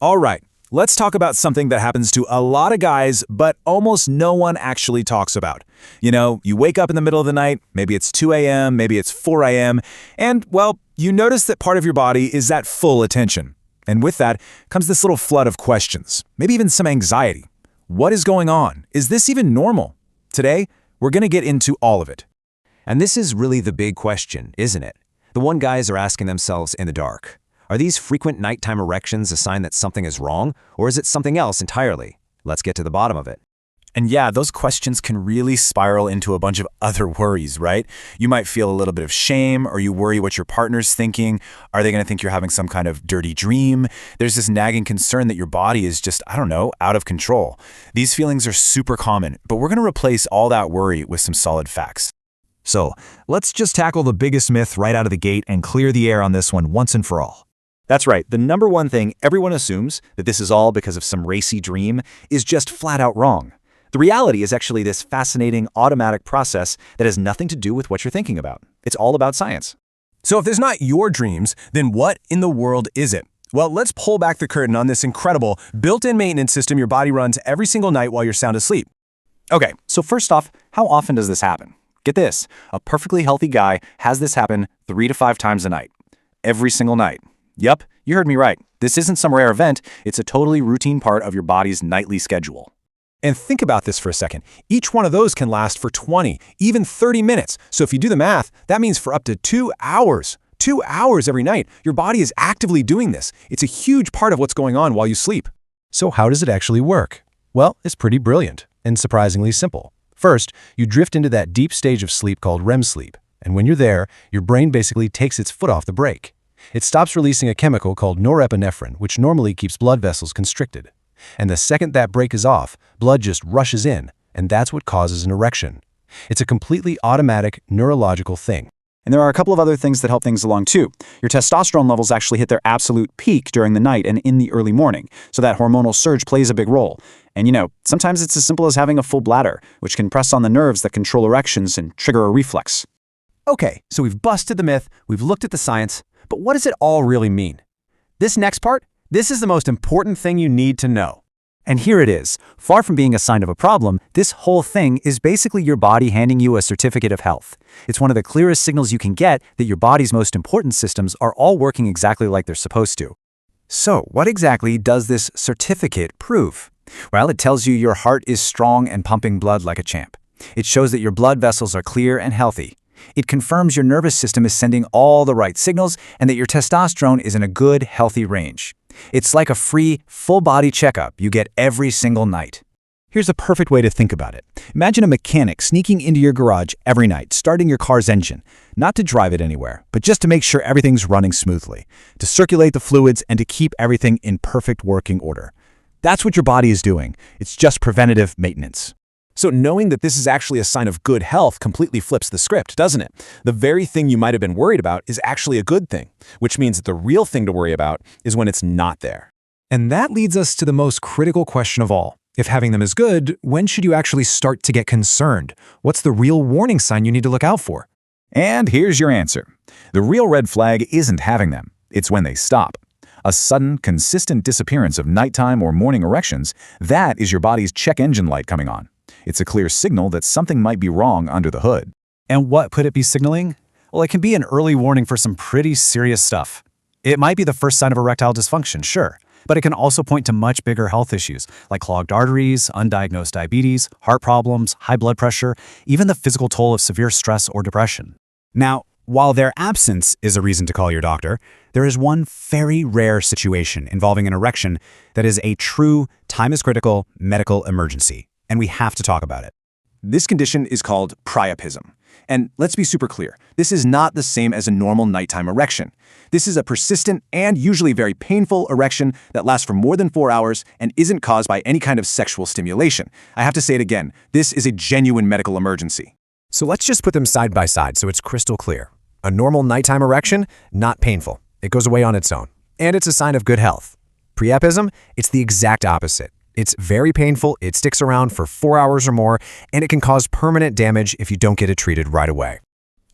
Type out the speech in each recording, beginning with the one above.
All right, let's talk about something that happens to a lot of guys, but almost no one actually talks about. You wake up in the middle of the night, maybe it's 2 a.m., maybe it's 4 a.m., and, well, you notice that part of your body is at full attention. And with that comes this little flood of questions, maybe even some anxiety. What is going on? Is this even normal? Today, we're going to get into all of it. And this is really the big question, isn't it? The one guys are asking themselves in the dark. Are these frequent nighttime erections a sign that something is wrong, or is it something else entirely? Let's get to the bottom of it. And yeah, those questions can really spiral into a bunch of other worries, right? You might feel a little bit of shame, or you worry what your partner's thinking. Are they going to think you're having some kind of dirty dream? There's this nagging concern that your body is just, out of control. These feelings are super common, but we're going to replace all that worry with some solid facts. So let's just tackle the biggest myth right out of the gate and clear the air on this one once and for all. That's right, the number one thing everyone assumes, that this is all because of some racy dream, is just flat out wrong. The reality is actually this fascinating automatic process that has nothing to do with what you're thinking about. It's all about science. So if there's not your dreams, then what in the world is it? Well, let's pull back the curtain on this incredible built-in maintenance system your body runs every single night while you're sound asleep. Okay, so first off, how often does this happen? Get this, a perfectly healthy guy has this happen 3 to 5 times a night. Every single night. Yup, you heard me right. This isn't some rare event, it's a totally routine part of your body's nightly schedule. And think about this for a second. Each one of those can last for 20, even 30 minutes. So if you do the math, that means for up to 2 hours. 2 hours every night, your body is actively doing this. It's a huge part of what's going on while you sleep. So how does it actually work? Well, it's pretty brilliant and surprisingly simple. First, you drift into that deep stage of sleep called REM sleep. And when you're there, your brain basically takes its foot off the brake. It stops releasing a chemical called norepinephrine, which normally keeps blood vessels constricted. And the second that brake is off, blood just rushes in, and that's what causes an erection. It's a completely automatic neurological thing. And there are a couple of other things that help things along too. Your testosterone levels actually hit their absolute peak during the night and in the early morning, so that hormonal surge plays a big role. And sometimes it's as simple as having a full bladder, which can press on the nerves that control erections and trigger a reflex. Okay, so we've busted the myth, we've looked at the science, but what does it all really mean? This next part, this is the most important thing you need to know. And here it is. Far from being a sign of a problem, this whole thing is basically your body handing you a certificate of health. It's one of the clearest signals you can get that your body's most important systems are all working exactly like they're supposed to. So, what exactly does this certificate prove? Well, it tells you your heart is strong and pumping blood like a champ. It shows that your blood vessels are clear and healthy. It confirms your nervous system is sending all the right signals and that your testosterone is in a good, healthy range. It's like a free, full-body checkup you get every single night. Here's a perfect way to think about it. Imagine a mechanic sneaking into your garage every night, starting your car's engine, not to drive it anywhere, but just to make sure everything's running smoothly, to circulate the fluids and to keep everything in perfect working order. That's what your body is doing. It's just preventative maintenance. So knowing that this is actually a sign of good health completely flips the script, doesn't it? The very thing you might have been worried about is actually a good thing, which means that the real thing to worry about is when it's not there. And that leads us to the most critical question of all. If having them is good, when should you actually start to get concerned? What's the real warning sign you need to look out for? And here's your answer. The real red flag isn't having them. It's when they stop. A sudden, consistent disappearance of nighttime or morning erections, that is your body's check engine light coming on. It's a clear signal that something might be wrong under the hood. And what could it be signaling? Well, it can be an early warning for some pretty serious stuff. It might be the first sign of erectile dysfunction, sure, but it can also point to much bigger health issues like clogged arteries, undiagnosed diabetes, heart problems, high blood pressure, even the physical toll of severe stress or depression. Now, while their absence is a reason to call your doctor, there is one very rare situation involving an erection that is a true time-is-critical medical emergency. And we have to talk about it. This condition is called priapism. And let's be super clear, this is not the same as a normal nighttime erection. This is a persistent and usually very painful erection that lasts for more than 4 hours and isn't caused by any kind of sexual stimulation. I have to say it again, this is a genuine medical emergency. So let's just put them side by side so it's crystal clear. A normal nighttime erection, not painful. It goes away on its own. And it's a sign of good health. Priapism, it's the exact opposite. It's very painful, it sticks around for 4 hours or more, and it can cause permanent damage if you don't get it treated right away.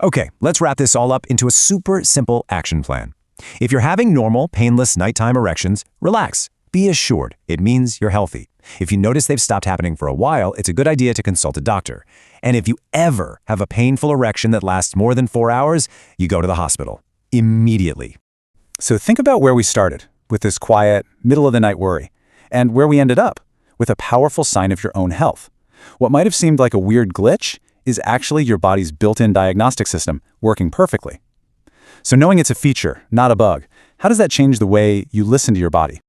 Okay, let's wrap this all up into a super simple action plan. If you're having normal, painless nighttime erections, relax. be assured it means you're healthy. If you notice they've stopped happening for a while, it's a good idea to consult a doctor. And if you ever have a painful erection that lasts more than 4 hours, you go to the hospital. Immediately. So think about where we started, with this quiet, middle-of-the-night worry, and where we ended up, with a powerful sign of your own health. What might have seemed like a weird glitch is actually your body's built-in diagnostic system working perfectly. So knowing it's a feature, not a bug, how does that change the way you listen to your body?